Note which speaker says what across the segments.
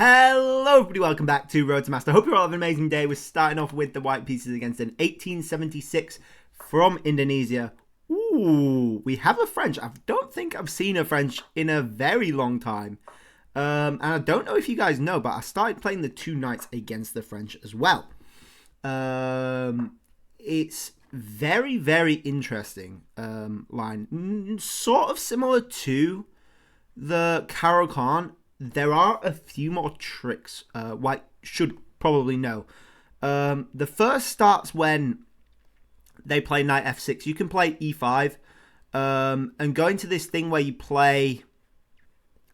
Speaker 1: Hello everybody, welcome back to Road to Master. Hope you're all having an amazing day. We're starting off with the white pieces against an 1876 from Indonesia. Ooh, we have a French. I don't think I've seen a French in a very long time. And I don't know if you guys know, but I started playing the two knights against the French as well. It's very, very interesting line. Sort of similar to the Caro-Kann. There are a few more tricks White should probably know. The first starts when they play knight f6. You can play e5 and go into this thing where you play...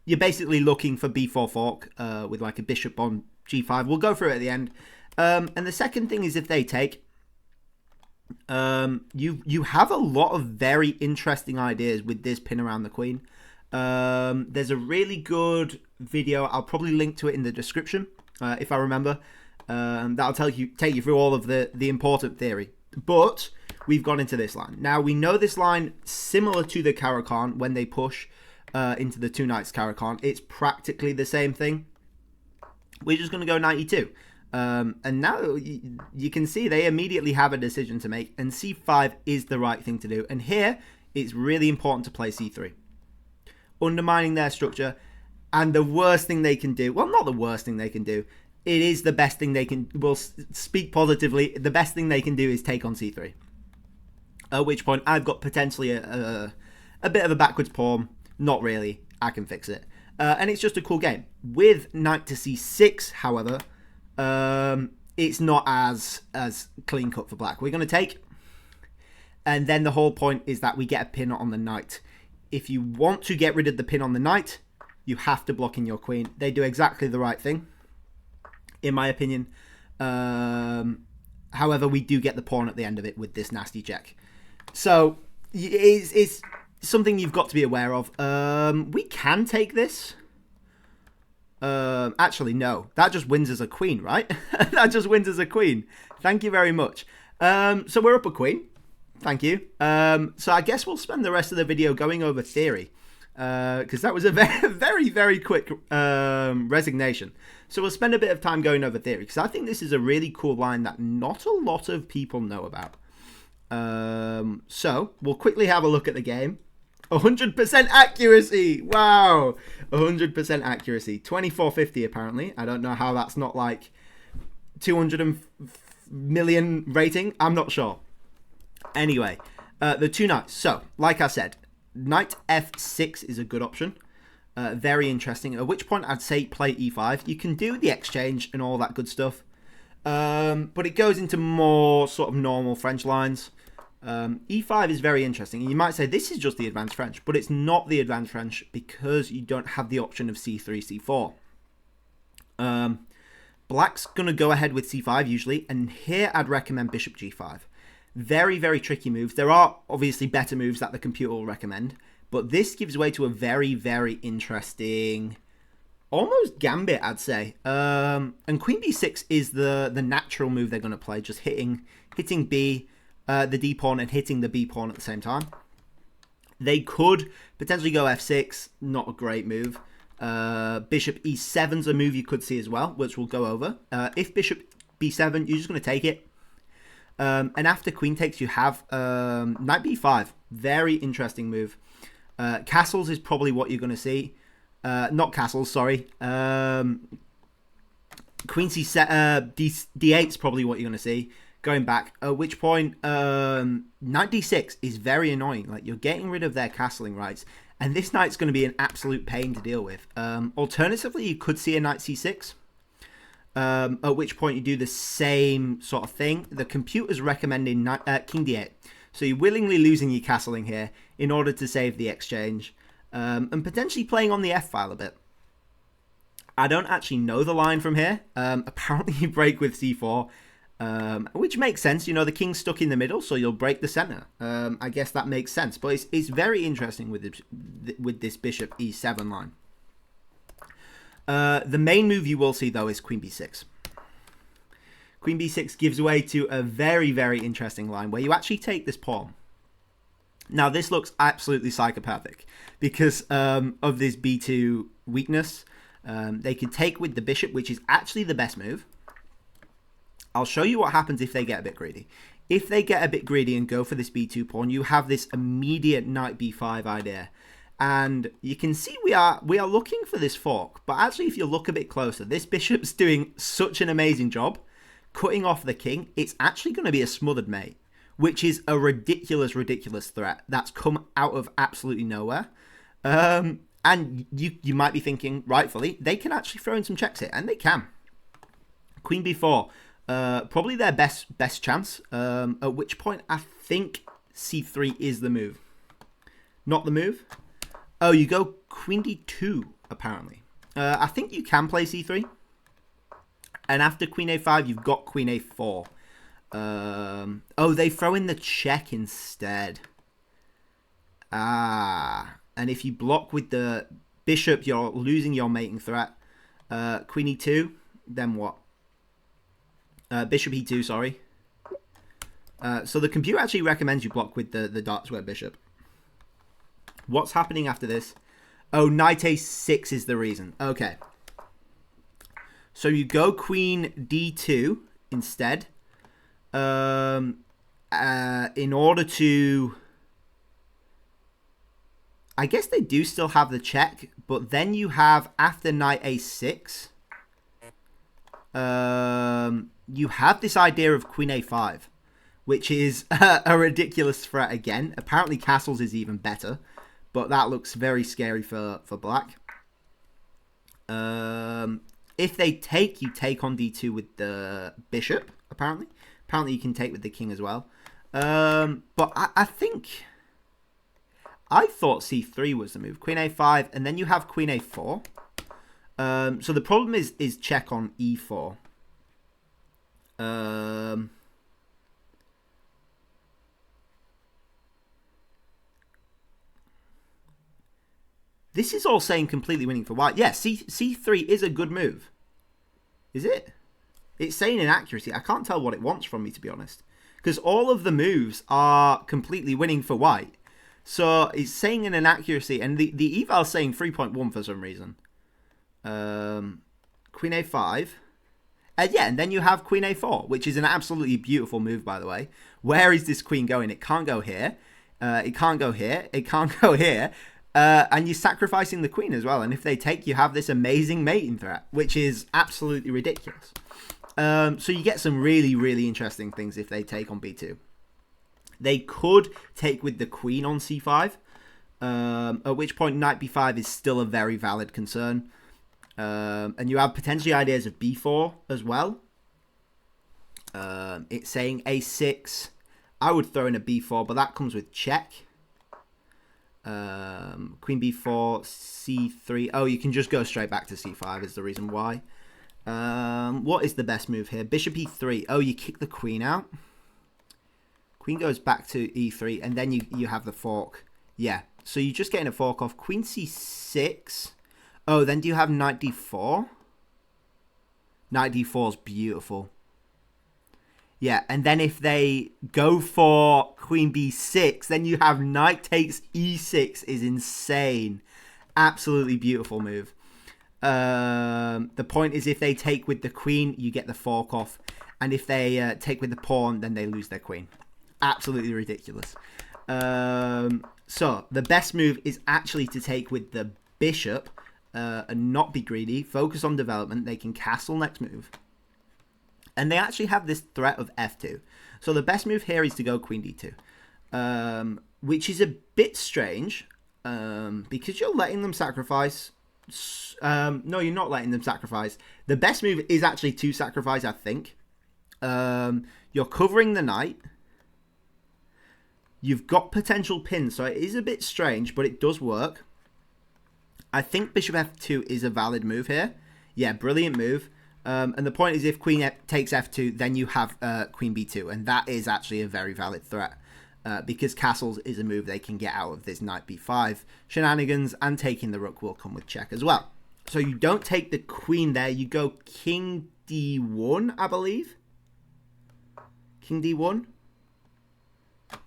Speaker 1: You're basically looking for b4 fork with like a bishop on g5. We'll go through it at the end. And the second thing is if they take... you have a lot of very interesting ideas with this pin around the queen. There's a really good video. I'll probably link to it in the description if I remember. That'll take you through all of the important theory. But we've gone into this line. Now we know this line similar to the Caro-Kann when they push into the two knights Caro-Kann. It's practically the same thing. We're just going to go 92. And now you can see they immediately have a decision to make, and c5 is the right thing to do. And here it's really important to play c3. Undermining their structure, and the worst thing they can do, well, not the worst thing they can do, it is the best thing they can, we'll speak positively, the best thing they can do is take on c3. At which point I've got potentially a bit of a backwards pawn. Not really, I can fix it. And it's just a cool game. With knight to c6, however, it's not as clean cut for black. We're going to take, and then the whole point is that we get a pin on the knight. If you want to get rid of the pin on the knight, you have to block in your queen. They do exactly the right thing, in my opinion. However, we do get the pawn at the end of it with this nasty check. So, it's something you've got to be aware of. We can take this. Actually, no. That just wins as a queen, right? That just wins as a queen. Thank you very much. So we're up a queen. Thank you. So I guess we'll spend the rest of the video going over theory, because that was a very, very, very quick resignation. So we'll spend a bit of time going over theory, because I think this is a really cool line that not a lot of people know about. So we'll quickly have a look at the game. 100% accuracy. Wow. 100% accuracy. 2450 apparently. I don't know how that's not like 200 million rating. I'm not sure. Anyway, the two knights. So, like I said, knight f6 is a good option. Very interesting. At which point I'd say play e5. You can do the exchange and all that good stuff. But it goes into more sort of normal French lines. E5 is very interesting. You might say this is just the advanced French, but it's not the advanced French because you don't have the option of c3, c4. Black's going to go ahead with c5 usually, and here I'd recommend bishop g5. Very, very tricky moves. There are obviously better moves that the computer will recommend, but this gives way to a very, very interesting, almost gambit, I'd say. And queen b6 is the natural move they're going to play, just hitting b, the d pawn, and hitting the b pawn at the same time. They could potentially go f6, not a great move. Bishop e7 is a move you could see as well, which we'll go over. If bishop b7, you're just going to take it. And after queen takes, you have knight b5. Very interesting move. Castles is probably what you're going to see. Not castles, sorry. Queen c7, d8 is probably what you're going to see. Going back, at which point knight d6 is very annoying. Like, you're getting rid of their castling rights, and this knight's going to be an absolute pain to deal with. Alternatively, you could see a knight c6. At which point you do the same sort of thing. The computer's recommending king d8. So you're willingly losing your castling here in order to save the exchange. And potentially playing on the f-file a bit. I don't actually know the line from here. Apparently you break with c4. Which makes sense. You know, the king's stuck in the middle, so you'll break the center. I guess that makes sense. But it's very interesting with this bishop e7 line. The main move you will see, though, is queen b6. Queen b6 gives way to a very, very interesting line where you actually take this pawn. Now, this looks absolutely psychopathic because of this b2 weakness. They can take with the bishop, which is actually the best move. I'll show you what happens if they get a bit greedy. If they get a bit greedy and go for this b2 pawn, you have this immediate knight b5 idea. And you can see we are looking for this fork. But actually, if you look a bit closer, this bishop's doing such an amazing job cutting off the king. It's actually going to be a smothered mate, which is a ridiculous, ridiculous threat that's come out of absolutely nowhere. And you might be thinking, rightfully, they can actually throw in some checks here. And they can. Queen b4. Probably their best chance, at which point I think c3 is the move. Not the move. Oh, you go queen d2, apparently. I think you can play c3. And after queen a5, you've got queen a4. Oh, they throw in the check instead. And if you block with the bishop, you're losing your mating threat. Queen e2, then what? Bishop e2, sorry. So the computer actually recommends you block with the dark square bishop. What's happening after this? Oh, knight a6 is the reason. Okay. So you go queen d2 instead. In order to... I guess they do still have the check, but then you have, after knight a6... you have this idea of queen a5, which is a ridiculous threat again. Apparently castles is even better, but that looks very scary for black. If they take, you take on d2 with the bishop, apparently. Apparently you can take with the king as well. But I think... I thought c3 was the move. Queen a5, and then you have queen a4. So the problem is check on e4. This is all saying completely winning for white. Yeah, c3 is a good move. Is it? It's saying inaccuracy. I can't tell what it wants from me, to be honest. Because all of the moves are completely winning for white. So it's saying an inaccuracy. And the eval is saying 3.1 for some reason. Queen a5. Yeah, and then you have queen a4, which is an absolutely beautiful move, by the way. Where is this queen going? It can't go here. It can't go here. It can't go here. And you're sacrificing the queen as well. And if they take, you have this amazing mating threat, which is absolutely ridiculous. So you get some really, really interesting things if they take on b2. They could take with the queen on c5, at which point knight b5 is still a very valid concern. And you have potentially ideas of b4 as well. It's saying a6. I would throw in a b4, but that comes with check. Queen b4, c3. Oh, you can just go straight back to c5 is the reason why. What is the best move here? Bishop e3. Oh, you kick the queen out. Queen goes back to e3, and then you have the fork. Yeah, so you're just getting a fork off. Queen c6. Oh, then do you have knight d4? Knight d4 is beautiful. Yeah, and then if they go for queen b6, then you have knight takes e6 is insane. Absolutely beautiful move. The point is if they take with the queen, you get the fork off. And if they take with the pawn, then they lose their queen. Absolutely ridiculous. So the best move is actually to take with the bishop and not be greedy. Focus on development. They can castle next move. And they actually have this threat of f2. So the best move here is to go queen d2. Which is a bit strange. Because you're letting them sacrifice. No, you're not letting them sacrifice. The best move is actually to sacrifice, I think. You're covering the knight. You've got potential pins. So it is a bit strange, but it does work. I think bishop f2 is a valid move here. Yeah, brilliant move. And the point is if queen takes f2, then you have queen b2. And that is actually a very valid threat. Because castles is a move they can get out of this knight b5 shenanigans. And taking the rook will come with check as well. So you don't take the queen there. You go king d1, I believe. King d1.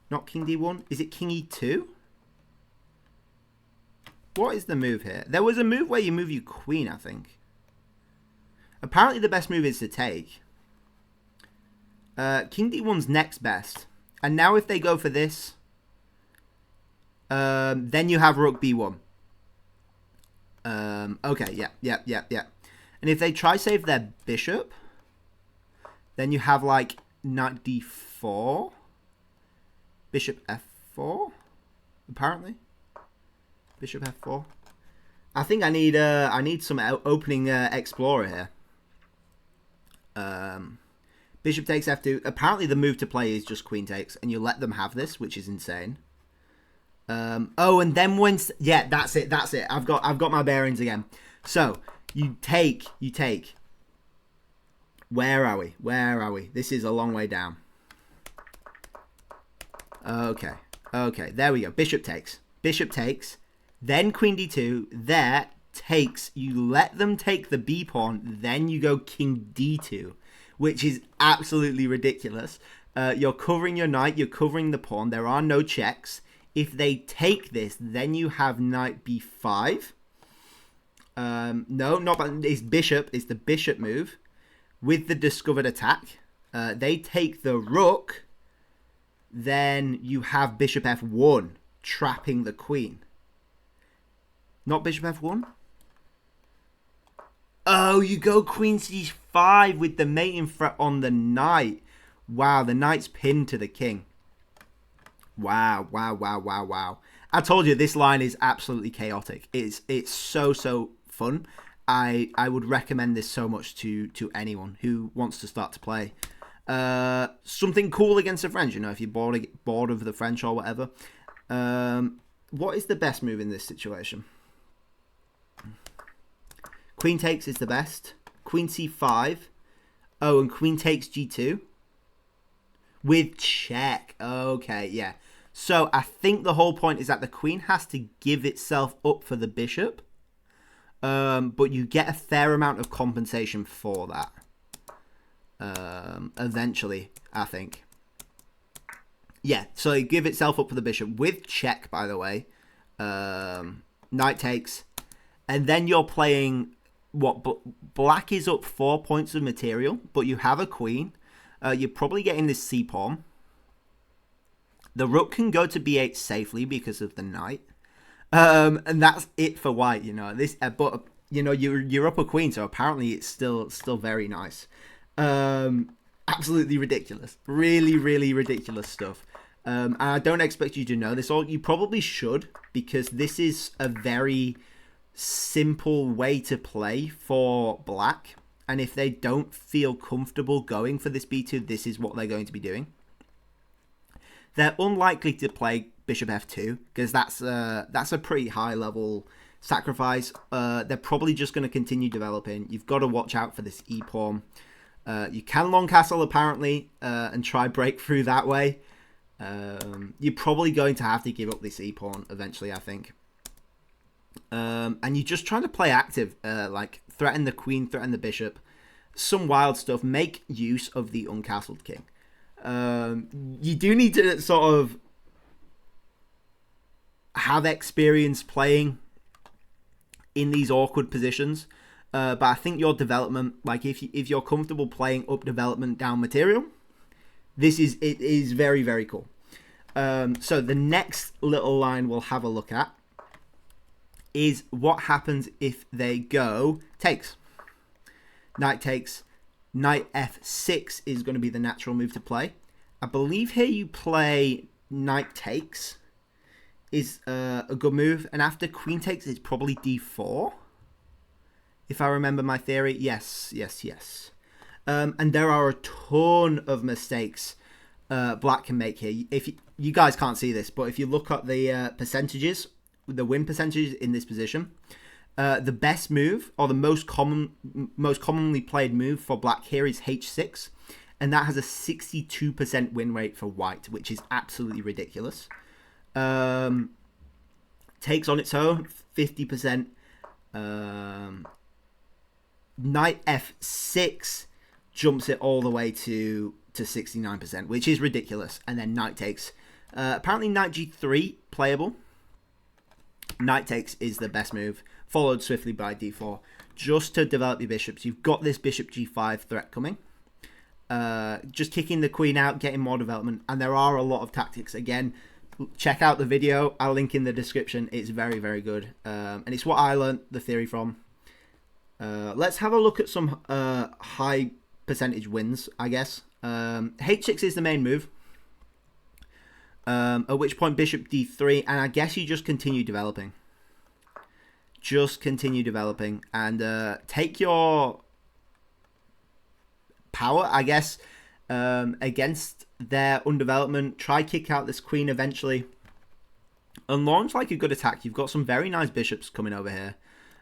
Speaker 1: Not king d1. Is it king e2? What is the move here? There was a move where you move your queen, I think. Apparently the best move is to take. King D1's next best. And now if they go for this, then you have Rook B1. Okay, yeah. And if they try save their bishop, then you have like Knight D4. Bishop F4, apparently. Bishop F4. I think I need some opening explorer here. Bishop takes F2. Apparently the move to play is just queen takes, and you let them have this, which is insane. Oh, and then once, yeah, that's it. I've got my bearings again. So you take. Where are we? This is a long way down. Okay, there we go. Bishop takes, then queen d2, there takes, you let them take the b pawn, then you go king d2, which is absolutely ridiculous. You're covering your knight, you're covering the pawn, there are no checks. If they take this, then you have knight b5. No, it's bishop, it's the bishop move with the discovered attack. They take the rook, then you have bishop f1, trapping the queen. Not bishop f1? Oh, you go queen c5 with the mating threat on the knight. Wow, the knight's pinned to the king. Wow. I told you, this line is absolutely chaotic. It's so fun. I would recommend this so much to anyone who wants to start to play. Something cool against the French, if you're bored of the French or whatever. What is the best move in this situation? Queen takes is the best. Queen c5. Oh, and queen takes g2. With check. Okay, yeah. So I think the whole point is that the queen has to give itself up for the bishop. But you get a fair amount of compensation for that. Eventually, I think. Yeah, so you give itself up for the bishop with check, by the way. Knight takes. And then you're playing what black is up 4 points of material, but you have a queen. You're probably getting this c pawn. The rook can go to b8 safely because of the knight. And that's it for white, This, but you're up a queen, so apparently it's still very nice. Absolutely ridiculous. Really ridiculous stuff. And I don't expect you to know this, or you probably should, because this is a very simple way to play for black. And if they don't feel comfortable going for this b2, this is what they're going to be doing. They're unlikely to play bishop f2 because that's a pretty high level sacrifice. They're probably just going to continue developing. You've got to watch out for this e pawn. You can long castle apparently and try break through that way. You're probably going to have to give up this e pawn eventually, I think. And you're just trying to play active, like threaten the queen, threaten the bishop, some wild stuff. Make use of the uncastled king. You do need to sort of have experience playing in these awkward positions. But I think your development, like if you're comfortable playing up development, down material, it is very cool. So the next little line we'll have a look at is what happens if they go takes. Knight takes. Knight f6 is going to be the natural move to play. I believe here you play knight takes is a good move, and after queen takes it's probably d4. If I remember my theory, yes. And there are a ton of mistakes black can make here. If you guys can't see this, but if you look at the percentages, the win percentages in this position, the best move, or the most commonly played move for black here is h6, and that has a 62% win rate for white, which is absolutely ridiculous. Takes on its own 50%. Knight f6 jumps it all the way to 69%, which is ridiculous. And then knight takes. Apparently knight g3 playable. knight takes is the best move, followed swiftly by d4, just to develop your bishops. You've got this bishop g5 threat coming. Just kicking the queen out, getting more development, and there are a lot of tactics. Again, check out the video. I'll link in the description. It's very, very good, and it's what I learned the theory from. Let's have a look at some high percentage wins, I guess. h6 is the main move, at which point bishop d3, and I guess you just continue developing. Just continue developing and take your power, I guess, against their undevelopment. Try kick out this queen eventually and launch like a good attack. You've got some very nice bishops coming over here,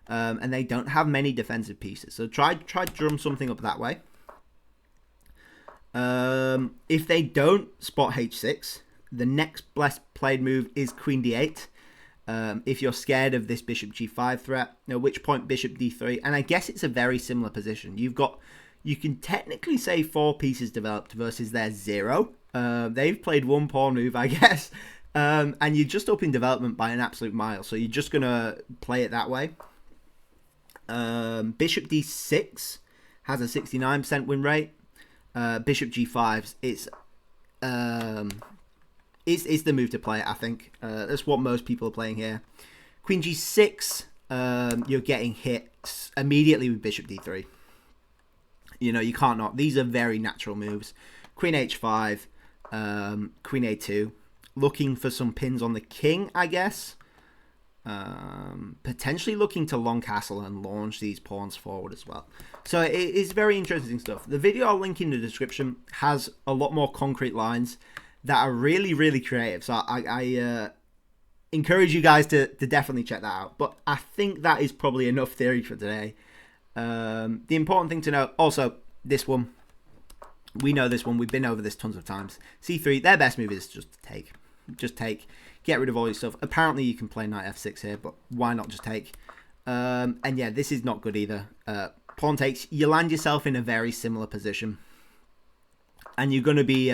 Speaker 1: and they don't have many defensive pieces, so try drum something up that way. If they don't spot h6, the next best played move is queen d8. If you're scared of this bishop g5 threat, at which point bishop d3, and I guess it's a very similar position. You can technically say 4 pieces developed versus their 0. They've played 1 pawn move, I guess, and you're just up in development by an absolute mile, so you're just gonna play it that way. Bishop d6 has a 69% win rate. Bishop g5, it's the move to play, I think. That's what most people are playing here. Queen g6, you're getting hit immediately with bishop d3. You know, you can't not. These are very natural moves. Queen h5, queen a2. Looking for some pins on the king, I guess. Potentially looking to long castle and launch these pawns forward as well. So it is very interesting stuff. The video I'll link in the description has a lot more concrete lines that are really, really creative. So I encourage you guys to definitely check that out. But I think that is probably enough theory for today. The important thing to know, also, this one, we know this one. We've been over this tons of times. c3, their best move is just to take. Just take. Get rid of all your stuff. Apparently, you can play knight f6 here, but why not just take? And yeah, this is not good either. Pawn takes. You land yourself in a very similar position, and you're gonna be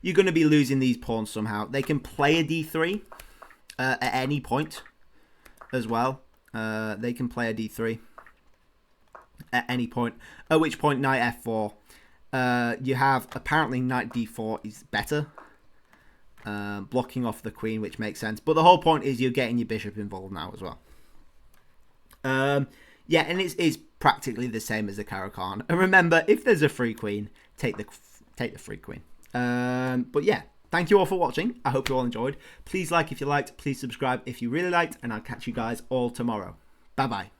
Speaker 1: losing these pawns somehow. They can play a d3 at any point as well. They can play a d3 at any point. At which point, knight f4. You have apparently knight d4 is better. Blocking off the queen, which makes sense. But the whole point is you're getting your bishop involved now as well. Yeah, and it's practically the same as the Caro-Kann. And remember, if there's a free queen, take the free queen. But yeah, thank you all for watching. I hope you all enjoyed. Please like if you liked. Please subscribe if you really liked. And I'll catch you guys all tomorrow. Bye-bye.